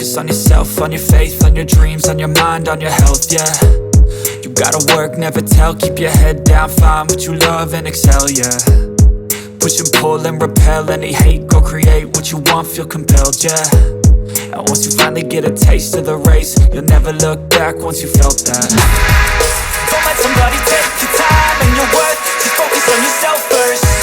focus on yourself, on your faith, on your dreams, on your mind, on your health, yeah. You gotta work, never tell, keep your head down, find what you love and excel, yeah. Push and pull and repel any hate, go create what you want, feel compelled, yeah. And once you finally get a taste of the race, you'll never look back once you felt that. Don't let somebody take your time and your worth, just focus on yourself first.